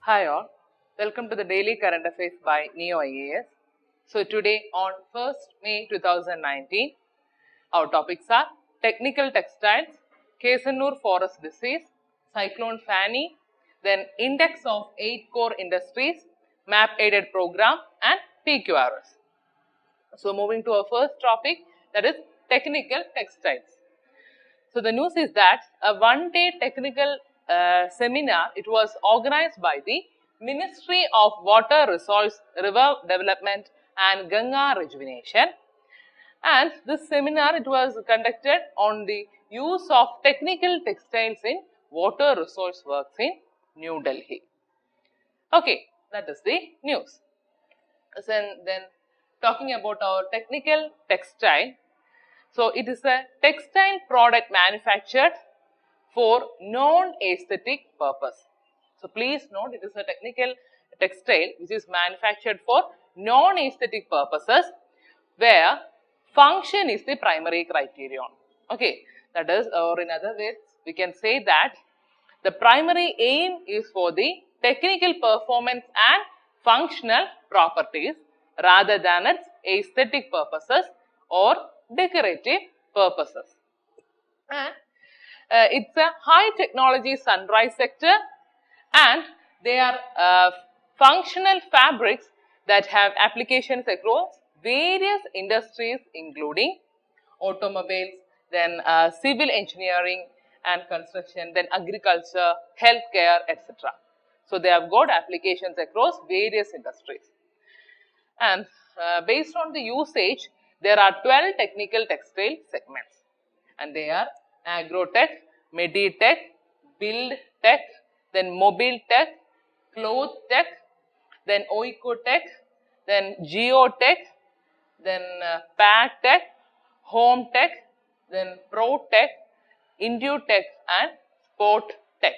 Hi all, welcome to the Daily Current Affairs by Ekam IAS. So today on 1st May 2019, our topics are technical textiles, Kyasanur forest disease, Cyclone Fani, then index of 8 core industries, map aided program and PQRS. So moving to our first topic, that is technical textiles. So the news is that a one-day technical seminar, it was organized by the Ministry of Water Resource, River Development and Ganga Rejuvenation, and this seminar, it was conducted on the use of technical textiles in water resource works in New Delhi. Okay, that is the news. Then talking about our technical textile. So it is a textile product manufactured for non-aesthetic purpose. So please note, it is a technical textile which is manufactured for non-aesthetic purposes where function is the primary criterion. Okay, that is, or in other words, we can say that the primary aim is for the technical performance and functional properties rather than its aesthetic purposes or decorative purposes. And it's a high technology sunrise sector, and they are functional fabrics that have applications across various industries including automobiles, then civil engineering and construction, then agriculture, healthcare, etc. So they have got applications across various industries. And based on the usage, there are 12 technical textile segments, and they are agrotech, meditech, build tech, then mobile tech, cloth tech, then oikotech, then geotech, then pad tech, home tech, then pro tech, indutech and sport tech.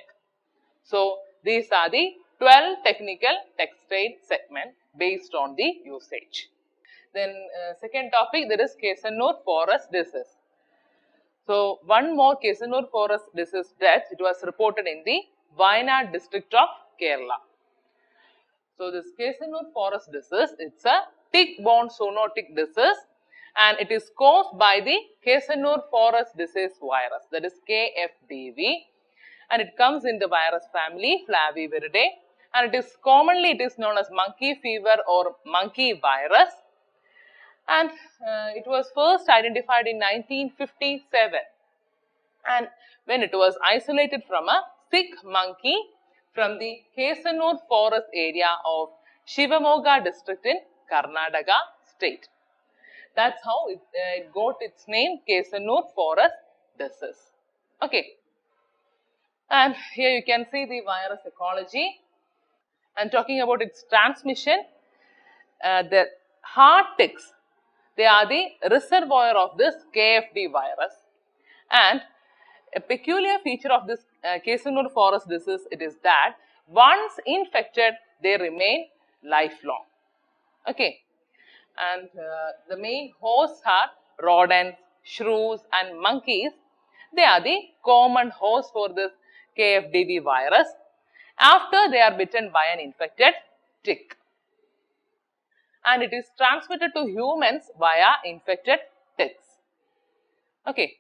So these are the 12 technical textile segments based on the usage. Then second topic, there is Kyasanur forest disease. So one more Kyasanur forest disease death, it was reported in the Wayanad district of Kerala. So this Kyasanur forest disease, it's a tick-borne zoonotic disease, and it is caused by the Kyasanur forest disease virus, that is KFDV, and it comes in the virus family Flaviviridae, and it is commonly known as monkey fever or monkey virus, and it was first identified in 1957, and when it was isolated from a sick monkey from the Kyasanur forest area of Shivamogga district in Karnataka state. That's how it got its name, Kyasanur forest disease. Okay, and here you can see the virus ecology. And talking about its transmission, the heart ticks, they are the reservoir of this KFD virus, and a peculiar feature of this Kyasanur forest disease, it is that once infected, they remain lifelong. Okay, and the main hosts are rodents, shrews and monkeys. They are the common hosts for this KFDV virus after they are bitten by an infected tick, and it is transmitted to humans via infected ticks. Okay,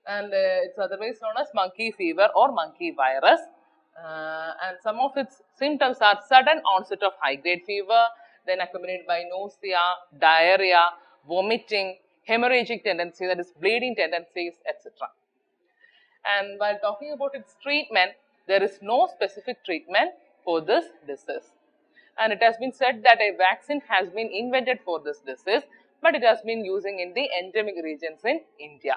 and it's otherwise known as monkey fever or monkey virus, and some of its symptoms are sudden onset of high-grade fever, then accompanied by nausea, diarrhea, vomiting, hemorrhagic tendency, that is bleeding tendencies, etc. And while talking about its treatment, there is no specific treatment for this disease, and it has been said that a vaccine has been invented for this disease, but it has been using in the endemic regions in India.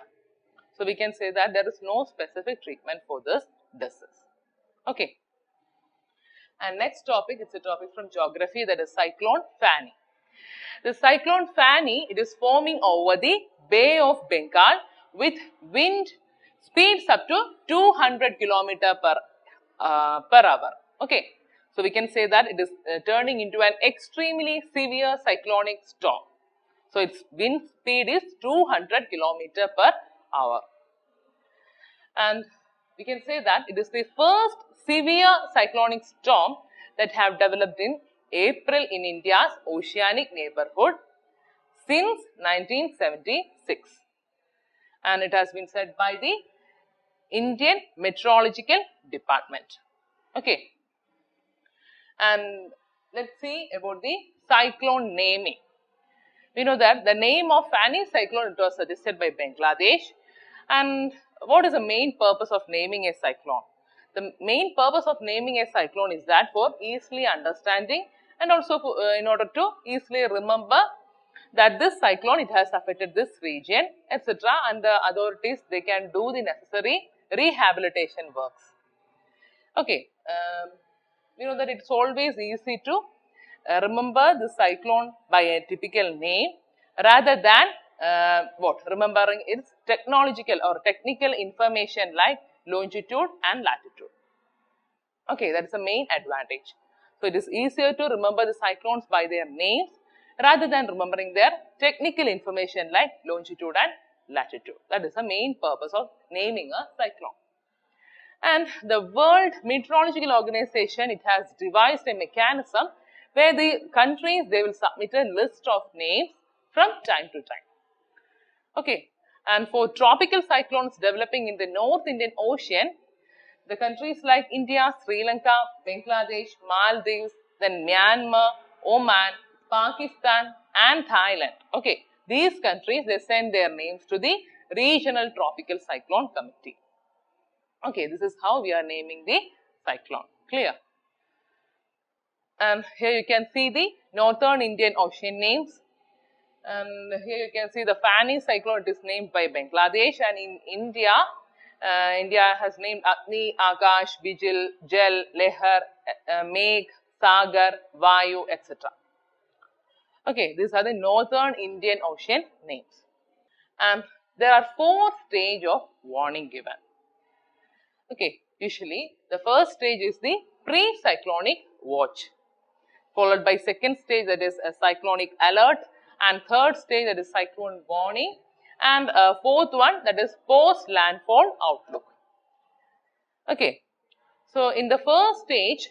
So we can say that there is no specific treatment for this disease. Okay. And next topic, it's a topic from geography, that is Cyclone Fani. The Cyclone Fani, it is forming over the Bay of Bengal with wind speeds up to 200 km per hour. Okay. So we can say that it is turning into an extremely severe cyclonic storm. So its wind speed is 200 km per hour. And we can say that it is the first severe cyclonic storm that have developed in April in India's oceanic neighborhood since 1976. And it has been said by the Indian Meteorological Department. Okay. And let's see about the cyclone naming. We know that the name of Fani cyclone, it was suggested by Bangladesh. And what is the main purpose of naming a cyclone? The main purpose of naming a cyclone is that for easily understanding and also in order to easily remember that this cyclone, it has affected this region, etc. And the authorities, they can do the necessary rehabilitation works. Okay, you know that it's always easy to remember the cyclone by a typical name rather than remembering its technological or technical information like longitude and latitude. Okay, that is the main advantage. So it is easier to remember the cyclones by their names rather than remembering their technical information like longitude and latitude. That is the main purpose of naming a cyclone. And the World Meteorological Organization, it has devised a mechanism where the countries, they will submit a list of names from time to time. Okay, and for tropical cyclones developing in the North Indian Ocean, the countries like India, Sri Lanka, Bangladesh, Maldives, then Myanmar, Oman, Pakistan and Thailand. Okay, these countries, they send their names to the Regional Tropical Cyclone Committee. Okay, this is how we are naming the cyclone. Clear? And here you can see the Northern Indian Ocean names. And here you can see the Fani cyclone, it is named by Bangladesh, and in India, India has named Agni, Akash, Bijil, Jal, Lehar, Megh, Sagar, Vayu, etc. Okay, these are the Northern Indian Ocean names. And there are 4 stages of warning given. Okay, usually the first stage is the pre-cyclonic watch, followed by second stage, that is a cyclonic alert, and third stage, that is cyclone warning, and fourth one, that is post landfall outlook. Okay, so in the first stage,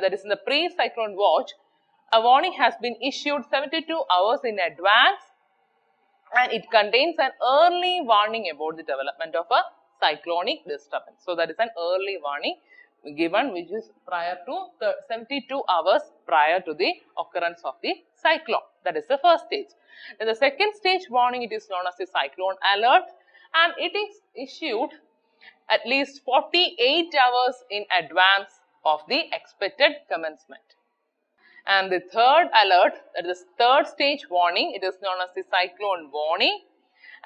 that is in the pre-cyclone watch, a warning has been issued 72 hours in advance, and it contains an early warning about the development of a cyclonic disturbance. So that is an early warning given which is prior to 72 hours prior to the occurrence of the cyclone. That is the first stage. Then the second stage warning, it is known as the cyclone alert, and it is issued at least 48 hours in advance of the expected commencement. And the third alert, that is third stage warning, it is known as the cyclone warning,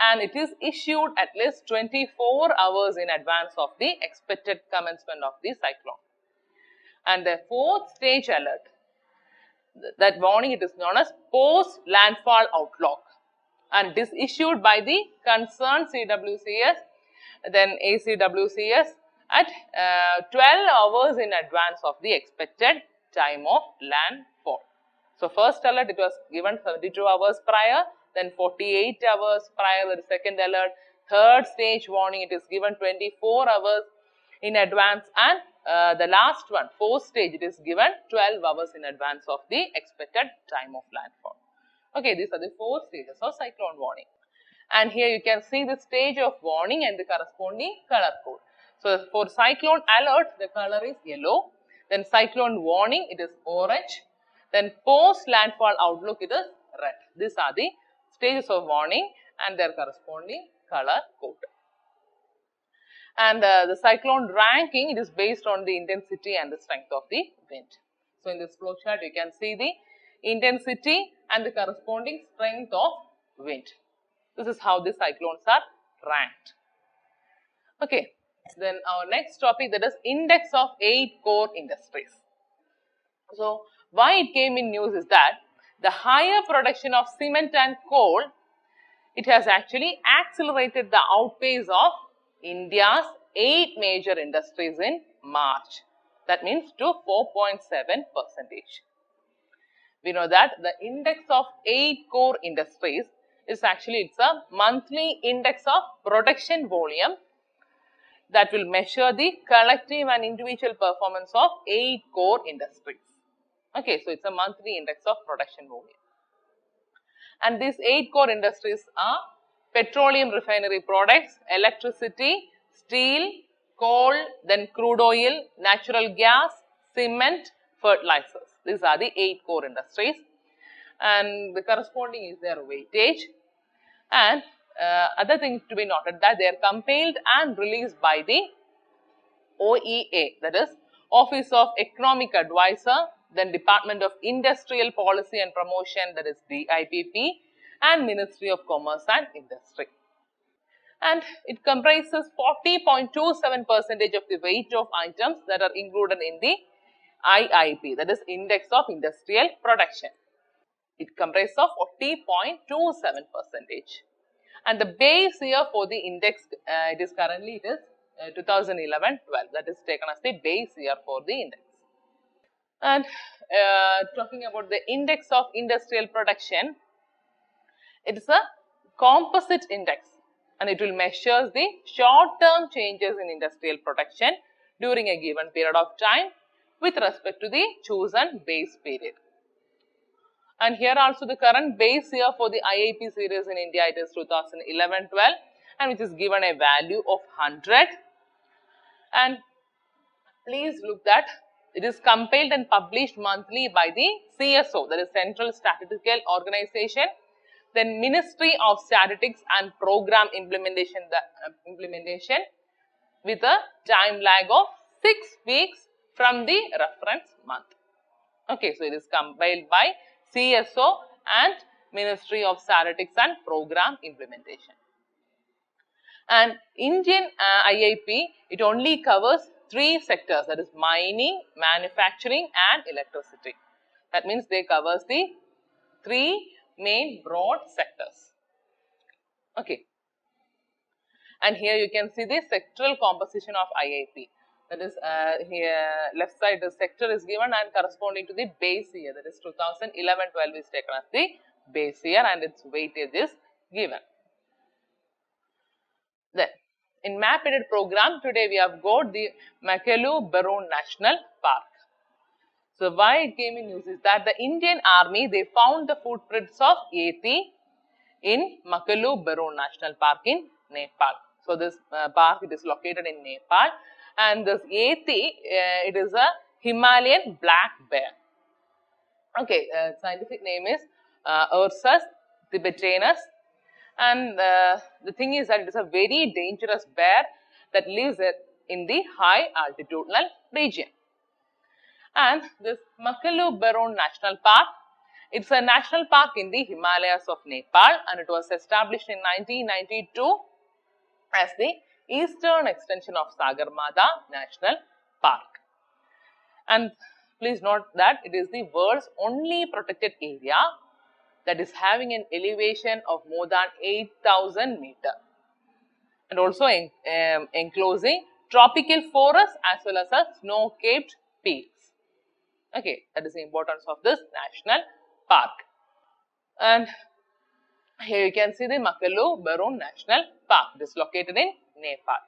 and it is issued at least 24 hours in advance of the expected commencement of the cyclone. And the fourth stage alert, that warning, it is known as post landfall outlook, and it is issued by the concerned CWCS, then ACWCS at 12 hours in advance of the expected time of landfall. So first alert, it was given 72 hours prior, then 48 hours prior to the second alert. Third stage warning, it is given 24 hours in advance, and the last one, fourth stage, it is given 12 hours in advance of the expected time of landfall. Okay, these are the 4 stages of cyclone warning. And here you can see the stage of warning and the corresponding color code. So for cyclone alert, the color is yellow. Then cyclone warning, it is orange. Then post landfall outlook, it is red. These are the stages of warning and their corresponding color code. And the cyclone ranking, it is based on the intensity and the strength of the wind. So in this flow chart, you can see the intensity and the corresponding strength of wind. This is how the cyclones are ranked. Okay, then our next topic, that is index of 8 core industries. So why it came in news is that the higher production of cement and coal, it has actually accelerated the outpace of India's 8 major industries in March. That means to 4.7%. We know that the index of 8 core industries is actually, it's a monthly index of production volume that will measure the collective and individual performance of 8 core industries. Okay, so it's a monthly index of production volume. And these 8 core industries are petroleum refinery products, electricity, steel, coal, then crude oil, natural gas, cement, fertilizers. These are the 8 core industries, and the corresponding is their weightage. And other things to be noted that they are compiled and released by the OEA, that is Office of Economic Advisor, then Department of Industrial Policy and Promotion, that is DIPP, and Ministry of Commerce and Industry. And it comprises 40.27% of the weight of items that are included in the IIP, that is Index of Industrial Production. It comprises of 40.27%. And the base year for the index, it is 2011-12, that is taken as the base year for the index. And talking about the Index of Industrial Production, it is a composite index, and it will measure the short-term changes in industrial production during a given period of time with respect to the chosen base period. And here also the current base year for the IIP series in India, it is 2011-12, and which is given a value of 100. And please look that it is compiled and published monthly by the CSO, that is Central Statistical Organization, then Ministry of Statistics and Program Implementation, with a time lag of 6 weeks from the reference month. Okay, so it is compiled by CSO and Ministry of Statistics and Program Implementation. And Indian IIP, it only covers 3 sectors, that is mining, manufacturing and electricity. That means they covers the 3 main broad sectors. Okay. And here you can see the sectoral composition of IIP. That is here left side the sector is given and corresponding to the base year, that is 2011-12 is taken as the base year and its weightage is given. Then in map aided program today we have got the Makalu Barun National Park. So why it came in use is that the Indian Army, they found the footprints of Yeti in Makalu Barun National Park in Nepal. So this park, it is located in Nepal, and this Yeti, it is a Himalayan black bear. Okay, scientific name is Ursus tibetanus, and the thing is that it is a very dangerous bear that lives in the high altitudinal region. And this Makalu Barun National Park, it's a national park in the Himalayas of Nepal, and it was established in 1992 as the eastern extension of Sagarmatha National Park. And please note that it is the world's only protected area that is having an elevation of more than 8,000 meters, and also enclosing tropical forests as well as a snow-capped peaks. Okay, that is the importance of this national park. And here you can see the Makalu Barun National Park. It is located in Nepal.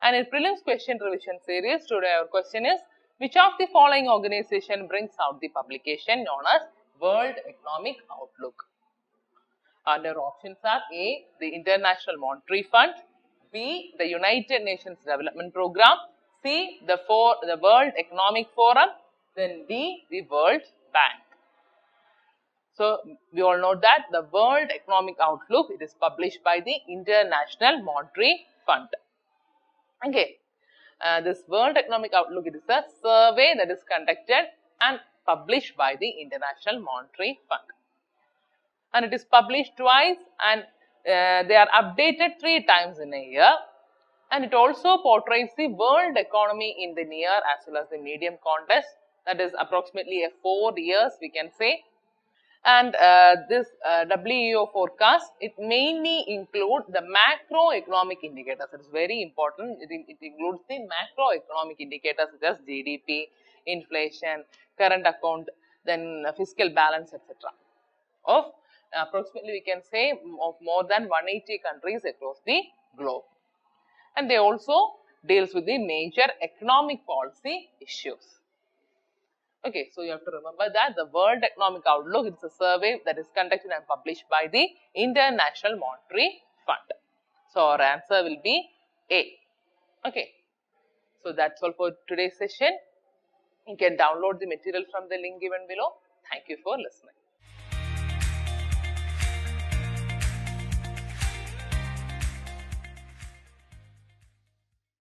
And in prelims question revision series, today our question is, which of the following organization brings out the publication known as World Economic Outlook? And our options are A, the International Monetary Fund, B, the United Nations Development Program, C, the World Economic Forum, then D, the World Bank. So we all know that the World Economic Outlook, it is published by the International Monetary Fund. Okay, this World Economic Outlook, it is a survey that is conducted and published by the International Monetary Fund. And it is published twice, and they are updated 3 times in a year. And it also portrays the world economy in the near as well as the medium context, that is approximately 4 years we can say. And this WEO forecast, it mainly includes the macroeconomic indicators. It is very important. It includes the macroeconomic indicators such as GDP, inflation, current account, then fiscal balance, etc. of approximately we can say of more than 180 countries across the globe. and they also deals with the major economic policy issues. Okay, so you have to remember that the World Economic Outlook is a survey that is conducted and published by the International Monetary Fund. So our answer will be A. Okay, so that's all for today's session. You can download the material from the link given below. Thank you for listening.